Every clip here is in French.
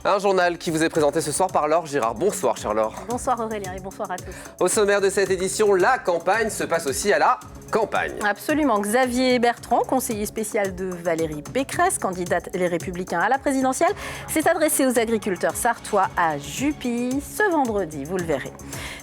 Un journal qui vous est présenté ce soir par Laure Girard. Bonsoir, chère Laure. Bonsoir Aurélien et bonsoir à tous. Au sommaire de cette édition, la campagne se passe aussi à la campagne. Absolument. Xavier Bertrand, conseiller spécial de Valérie Pécresse, candidate Les Républicains à la présidentielle, s'est adressé aux agriculteurs sartois à Jupy ce vendredi, vous le verrez.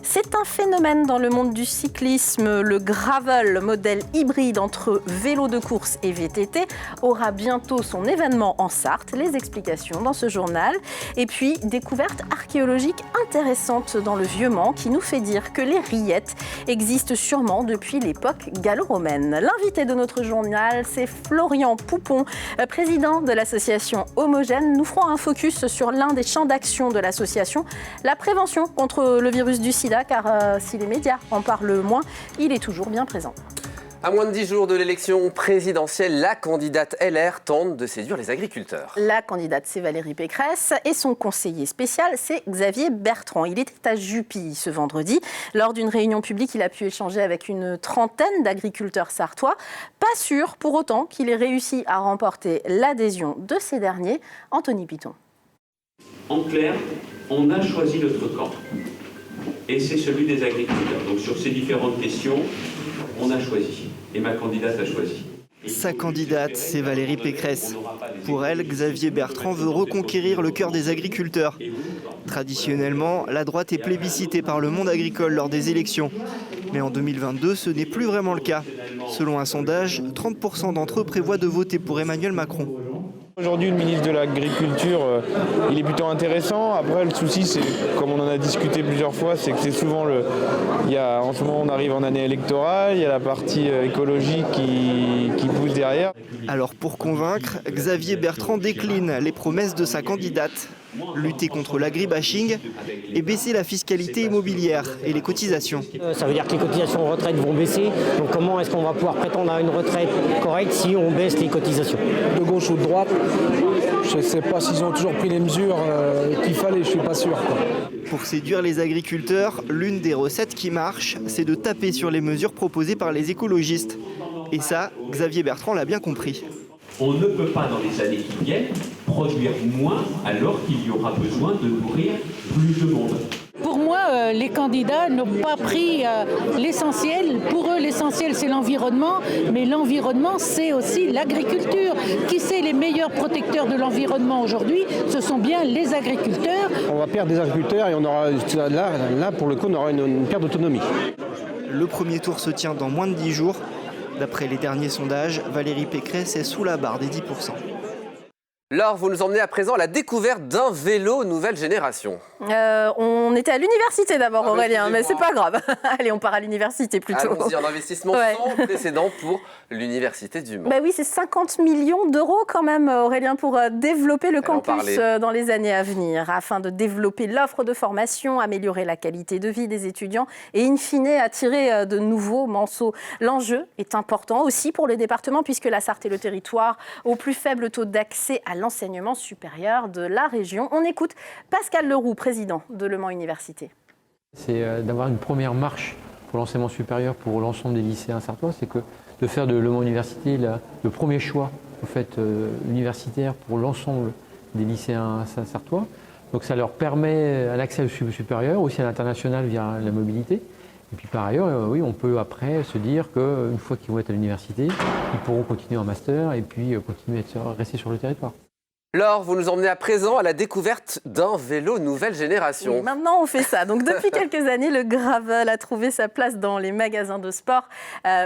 C'est un phénomène dans le monde du cyclisme. Le gravel, modèle hybride entre vélo de course et VTT, aura bientôt son événement en Sarthe. Les explications dans ce journal. Et puis, découverte archéologique intéressante dans le Vieux-Mans qui nous fait dire que les rillettes existent sûrement depuis l'époque gallo-romaine. L'invité de notre journal, c'est Florian Poupon, président de l'association Homogène. Nous ferons un focus sur l'un des champs d'action de l'association, la prévention contre le virus du sida, car si les médias en parlent moins, il est toujours bien présent. À moins de 10 jours de l'élection présidentielle, la candidate LR tente de séduire les agriculteurs. La candidate, c'est Valérie Pécresse et son conseiller spécial, c'est Xavier Bertrand. Il était à Jupy ce vendredi. Lors d'une réunion publique, il a pu échanger avec une trentaine d'agriculteurs sartois. Pas sûr pour autant qu'il ait réussi à remporter l'adhésion de ces derniers. Anthony Piton. En clair, on a choisi notre camp. Et c'est celui des agriculteurs. Donc sur ces différentes questions, on a choisi. Et ma candidate a choisi. Sa candidate, c'est Valérie Pécresse. Pour elle, Xavier Bertrand veut reconquérir le cœur des agriculteurs. Traditionnellement, la droite est plébiscitée par le monde agricole lors des élections. Mais en 2022, ce n'est plus vraiment le cas. Selon un sondage, 30% d'entre eux prévoient de voter pour Emmanuel Macron. Aujourd'hui, le ministre de l'Agriculture, il est plutôt intéressant. Après, le souci, c'est, comme on en a discuté plusieurs fois, c'est que c'est souvent en ce moment, on arrive en année électorale, il y a la partie écologique qui pousse derrière. Alors pour convaincre, Xavier Bertrand décline les promesses de sa candidate. Lutter contre l'agribashing et baisser la fiscalité immobilière et les cotisations. Ça veut dire que les cotisations retraite vont baisser. Donc comment est-ce qu'on va pouvoir prétendre à une retraite correcte si on baisse les cotisations? De gauche ou de droite, je ne sais pas s'ils ont toujours pris les mesures qu'il fallait, je ne suis pas sûr. Pour séduire les agriculteurs, l'une des recettes qui marche, c'est de taper sur les mesures proposées par les écologistes. Et ça, Xavier Bertrand l'a bien compris. On ne peut pas, dans les années qui viennent, produire moins alors qu'il y aura besoin de nourrir plus de monde. Pour moi, les candidats n'ont pas pris l'essentiel. Pour eux, l'essentiel, c'est l'environnement. Mais l'environnement, c'est aussi l'agriculture. Qui c'est les meilleurs protecteurs de l'environnement aujourd'hui? Ce sont bien les agriculteurs. On va perdre des agriculteurs et on aura là pour le coup, on aura une perte d'autonomie. Le premier tour se tient dans moins de 10 jours. D'après les derniers sondages, Valérie Pécresse est sous la barre des 10%. Laure, vous nous emmenez à présent à la découverte d'un vélo nouvelle génération. On était à l'université d'abord, Aurélien, mais c'est pas grave. Allez, on part à l'université plutôt. Allons-y, un investissement sans précédent pour l'université du Mans. Bah oui, c'est 50 millions d'euros quand même, Aurélien, pour développer le campus dans les années à venir, afin de développer l'offre de formation, améliorer la qualité de vie des étudiants et in fine attirer de nouveaux manceaux. L'enjeu est important aussi pour le département puisque la Sarthe est le territoire au plus faible taux d'accès à l'enseignement supérieur de la région. On écoute Pascal Leroux, président de Le Mans Université. C'est d'avoir une première marche pour l'enseignement supérieur pour l'ensemble des lycéens sartois, c'est que de faire de Le Mans Université le premier choix au fait, universitaire pour l'ensemble des lycéens sartois. Donc ça leur permet un accès au supérieur, aussi à l'international via la mobilité. Et puis par ailleurs, oui, on peut après se dire qu'une fois qu'ils vont être à l'université, ils pourront continuer en master et puis continuer à rester sur le territoire. Laure, vous nous emmenez à présent à la découverte d'un vélo nouvelle génération. Oui, maintenant on fait ça. Donc depuis quelques années, le gravel a trouvé sa place dans les magasins de sport.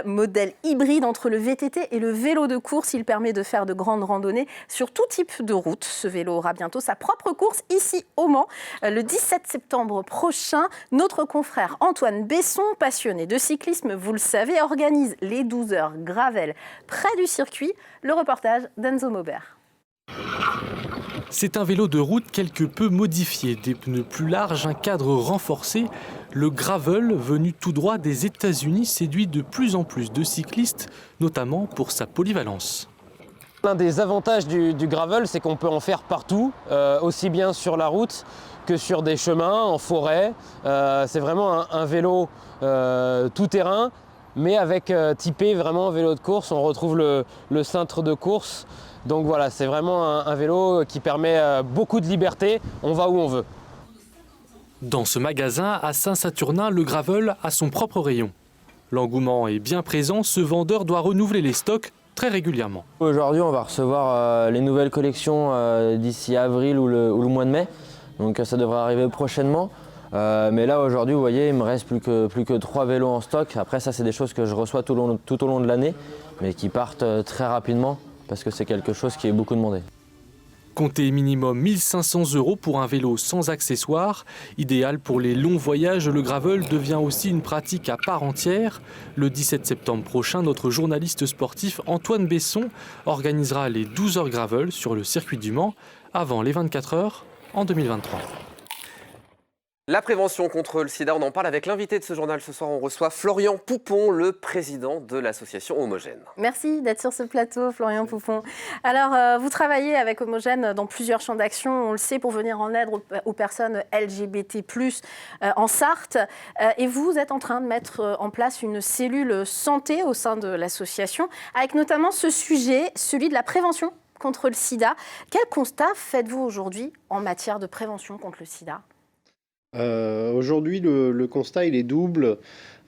Modèle hybride entre le VTT et le vélo de course. Il permet de faire de grandes randonnées sur tout type de route. Ce vélo aura bientôt sa propre course ici au Mans. Le 17 septembre prochain, notre confrère Antoine Besson, passionné de cyclisme, vous le savez, organise les 12 heures gravel près du circuit. Le reportage d'Enzo Maubert. C'est un vélo de route quelque peu modifié, des pneus plus larges, un cadre renforcé. Le gravel, venu tout droit des États-Unis, séduit de plus en plus de cyclistes, notamment pour sa polyvalence. L'un des avantages du gravel, c'est qu'on peut en faire partout, aussi bien sur la route que sur des chemins, en forêt. C'est vraiment un vélo tout-terrain, mais avec typé vraiment vélo de course. On retrouve le cintre de course. Donc voilà, c'est vraiment un vélo qui permet beaucoup de liberté. On va où on veut. Dans ce magasin, à Saint-Saturnin, le gravel a son propre rayon. L'engouement est bien présent, ce vendeur doit renouveler les stocks très régulièrement. Aujourd'hui, on va recevoir les nouvelles collections d'ici avril ou le mois de mai. Donc ça devrait arriver prochainement. Mais là, aujourd'hui, vous voyez, il me reste plus que 3 vélos en stock. Après, ça, c'est des choses que je reçois tout au long de l'année, mais qui partent très rapidement parce que c'est quelque chose qui est beaucoup demandé. Comptez minimum 1 500 € pour un vélo sans accessoires. Idéal pour les longs voyages, le gravel devient aussi une pratique à part entière. Le 17 septembre prochain, notre journaliste sportif Antoine Besson organisera les 12 heures gravel sur le circuit du Mans avant les 24 heures en 2023. La prévention contre le sida, on en parle avec l'invité de ce journal. Ce soir, on reçoit Florian Poupon, le président de l'association Homogène. Merci d'être sur ce plateau, Florian Poupon. Alors, vous travaillez avec Homogène dans plusieurs champs d'action, on le sait, pour venir en aide aux personnes LGBT+, en Sarthe. Et vous êtes en train de mettre en place une cellule santé au sein de l'association, avec notamment ce sujet, celui de la prévention contre le sida. Quel constat faites-vous aujourd'hui en matière de prévention contre le sida ? Aujourd'hui, le constat il est double.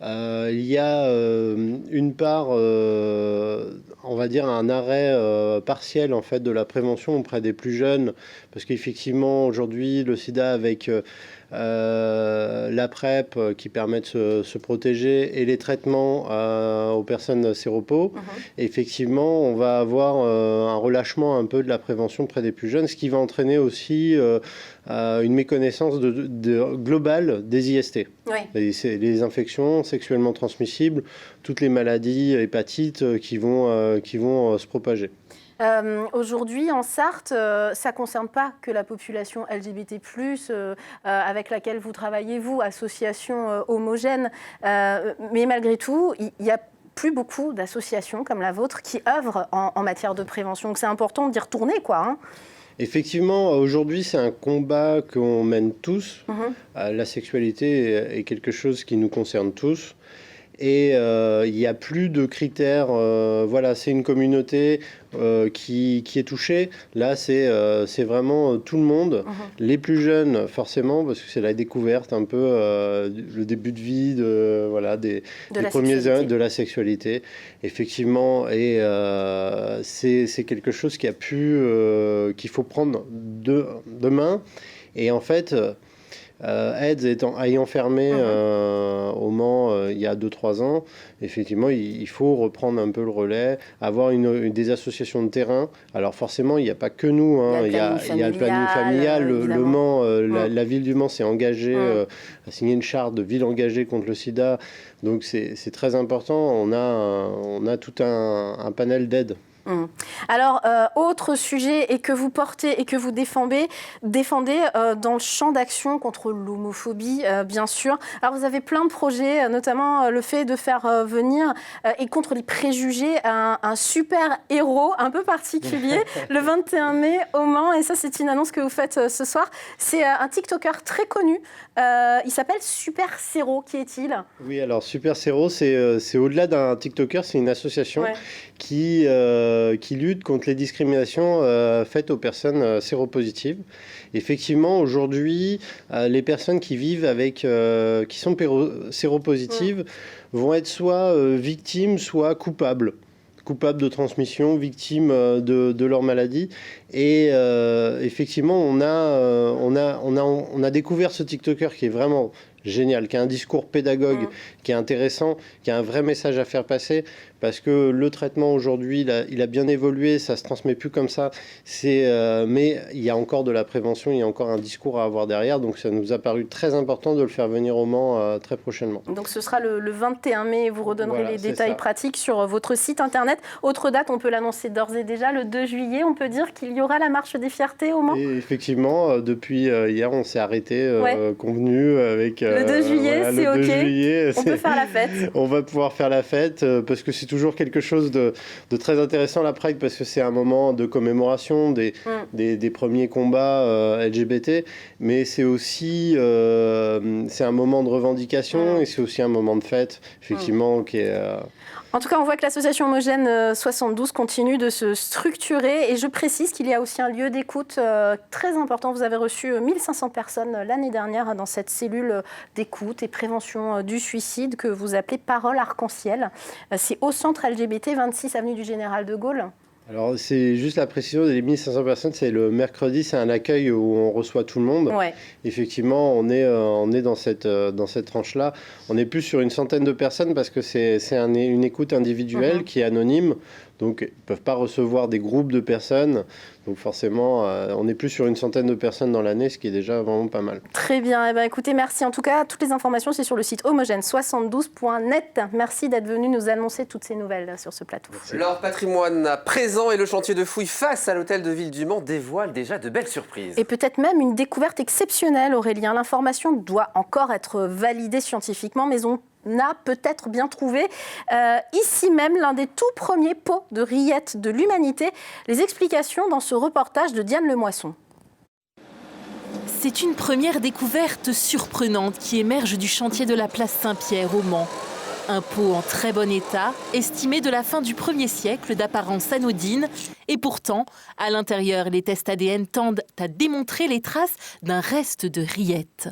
Il y a une part, on va dire, un arrêt partiel en fait de la prévention auprès des plus jeunes, parce qu'effectivement aujourd'hui le sida avec la PrEP qui permet de se protéger et les traitements aux personnes séropos, effectivement on va avoir un relâchement un peu de la prévention auprès des plus jeunes, ce qui va entraîner aussi une méconnaissance globale des IST. Oui. Les infections sexuellement transmissibles, toutes les maladies, hépatites qui vont se propager. Aujourd'hui, en Sarthe, ça ne concerne pas que la population LGBT+, avec laquelle vous travaillez, vous, association Homogène, mais malgré tout, il y a plus beaucoup d'associations comme la vôtre qui œuvrent en matière de prévention. Donc c'est important d'y retourner, quoi, hein. Effectivement, aujourd'hui, c'est un combat qu'on mène tous. La sexualité est quelque chose qui nous concerne tous. Et il n'y a plus de critères. Voilà, c'est une communauté qui est touchée. Là, c'est vraiment tout le monde. Les plus jeunes, forcément, parce que c'est la découverte un peu, le début de vie des premiers ans de la sexualité. Effectivement, et c'est quelque chose qu'il faut prendre de main. Et en fait... AIDS ayant fermé au Mans il y a 2-3 ans, effectivement, il faut reprendre un peu le relais, avoir des associations de terrain. Alors forcément, il n'y a pas que nous, hein. Il y a le planning familial, le Mans, la ville du Mans s'est engagée à signer une charte de ville engagée contre le sida. Donc c'est très important, on a tout un panel d'aide. Alors, autre sujet et que vous portez et que vous défendez dans le champ d'action contre l'homophobie, bien sûr. Alors, vous avez plein de projets, notamment le fait de faire venir et contre les préjugés un super héros un peu particulier le 21 mai au Mans. Et ça, c'est une annonce que vous faites ce soir. C'est un TikToker très connu. Il s'appelle Super Séro. Qui est-il ? Oui, alors Super Séro, c'est au-delà d'un TikToker, c'est une association qui lutte contre les discriminations faites aux personnes séropositives. Effectivement, aujourd'hui, les personnes qui vivent qui sont séropositives vont être soit victimes, soit coupables de transmission, victimes de leur maladie. Et effectivement, on a découvert ce TikToker qui est vraiment génial, qui a un discours pédagogue, qui est intéressant, qui a un vrai message à faire passer, parce que le traitement aujourd'hui, il a bien évolué, ça se transmet plus comme ça. Mais il y a encore de la prévention, il y a encore un discours à avoir derrière, donc ça nous a paru très important de le faire venir au Mans très prochainement. Donc ce sera le 21 mai, vous redonnerez les détails pratiques sur votre site internet. Autre date, on peut l'annoncer d'ores et déjà, le 2 juillet, on peut dire qu'il y aura la marche des fiertés au Mans ? Et effectivement, depuis hier, on s'est arrêté, convenu avec Le 2 juillet, voilà, c'est le 2 OK. juillet, On peut faire la fête. On va pouvoir faire la fête parce que c'est toujours quelque chose de très intéressant, la Pride, parce que c'est un moment de commémoration des premiers combats LGBT, mais c'est aussi c'est un moment de revendication et c'est aussi un moment de fête, effectivement, qui est... En tout cas, on voit que l'association Homogène 72 continue de se structurer et je précise qu'il y a aussi un lieu d'écoute très important. Vous avez reçu 1500 personnes l'année dernière dans cette cellule d'écoute et prévention du suicide que vous appelez Parole Arc-en-Ciel. C'est au centre LGBT 26 avenue du Général de Gaulle. Alors, c'est juste la précision, les 1500 personnes, c'est le mercredi, c'est un accueil où on reçoit tout le monde. Ouais. Effectivement, on est dans cette tranche-là. On est plus sur une centaine de personnes parce que c'est une écoute individuelle qui est anonyme. Donc, ils ne peuvent pas recevoir des groupes de personnes. Donc, forcément, on est plus sur une centaine de personnes dans l'année, ce qui est déjà vraiment pas mal. Très bien. Eh bien, écoutez, merci. En tout cas, toutes les informations, c'est sur le site homogène72.net. Merci d'être venu nous annoncer toutes ces nouvelles sur ce plateau. Leur patrimoine à présent et le chantier de fouilles face à l'hôtel de ville du Mans dévoilent déjà de belles surprises. Et peut-être même une découverte exceptionnelle, Aurélien. L'information doit encore être validée scientifiquement, mais on a peut-être bien trouvé ici même l'un des tout premiers pots de rillettes de l'humanité. Les explications dans ce reportage de Diane Lemoisson. C'est une première découverte surprenante qui émerge du chantier de la place Saint-Pierre au Mans. Un pot en très bon état, estimé de la fin du 1er siècle, d'apparence anodine. Et pourtant, à l'intérieur, les tests ADN tendent à démontrer les traces d'un reste de rillettes.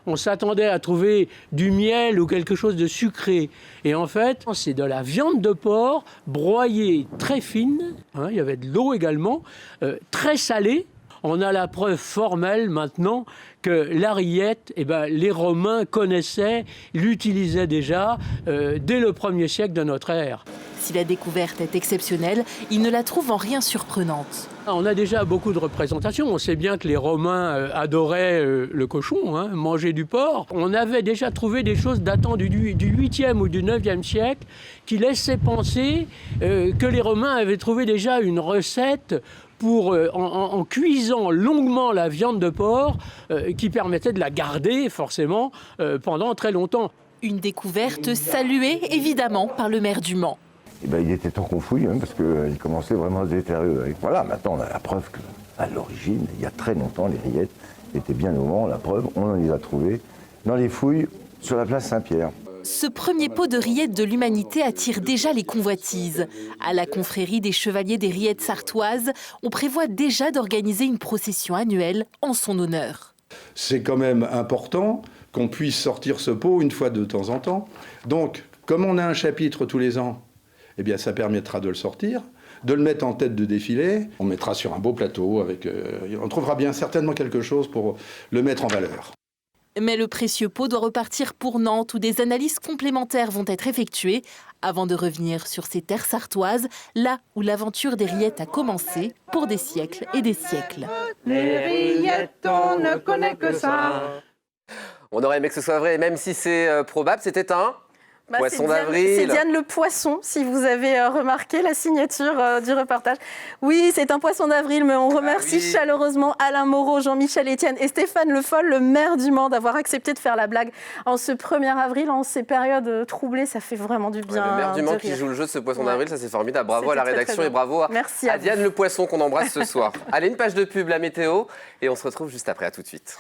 On s'attendait à trouver du miel ou quelque chose de sucré. Et en fait, c'est de la viande de porc broyée très fine. Il y avait de l'eau également, très salée. On a la preuve formelle maintenant que la rillette, les Romains connaissaient, l'utilisaient déjà dès le 1er siècle de notre ère. Si la découverte est exceptionnelle, ils ne la trouvent en rien surprenante. On a déjà beaucoup de représentations. On sait bien que les Romains adoraient le cochon, manger du porc. On avait déjà trouvé des choses datant du 8e ou du 9e siècle qui laissaient penser que les Romains avaient trouvé déjà une recette pour, en cuisant longuement la viande de porc qui permettait de la garder forcément pendant très longtemps. Une découverte saluée évidemment par le maire du Mans. Il était temps qu'on fouille, parce qu'il commençait vraiment à se détériorer. Voilà, maintenant on a la preuve qu'à l'origine, il y a très longtemps, les rillettes étaient bien au Mans. La preuve, on les a trouvées dans les fouilles sur la place Saint-Pierre. Ce premier pot de rillettes de l'humanité attire déjà les convoitises. À la confrérie des Chevaliers des Rillettes sartoises, on prévoit déjà d'organiser une procession annuelle en son honneur. C'est quand même important qu'on puisse sortir ce pot une fois de temps en temps. Donc, comme on a un chapitre tous les ans, ça permettra de le sortir, de le mettre en tête de défilé. On mettra sur un beau plateau, on trouvera bien certainement quelque chose pour le mettre en valeur. Mais le précieux pot doit repartir pour Nantes où des analyses complémentaires vont être effectuées avant de revenir sur ces terres sartoises, là où l'aventure des rillettes a commencé pour des siècles et des siècles. Les rillettes, on ne connaît que ça. On aurait aimé que ce soit vrai, même si c'est probable, c'était un... Poisson d'avril. C'est Diane le Poisson, si vous avez remarqué la signature du reportage. Oui, c'est un poisson d'avril, mais on remercie chaleureusement Alain Moreau, Jean-Michel Etienne et Stéphane Le Foll, le maire du Mans, d'avoir accepté de faire la blague en ce 1er avril, en ces périodes troublées. Ça fait vraiment du bien. Le maire du Mans qui joue le jeu de ce poisson d'avril, ça c'est formidable. Bravo à la rédaction et bravo à Diane le Poisson qu'on embrasse ce soir. Allez, une page de pub, la météo, et on se retrouve juste après. À tout de suite.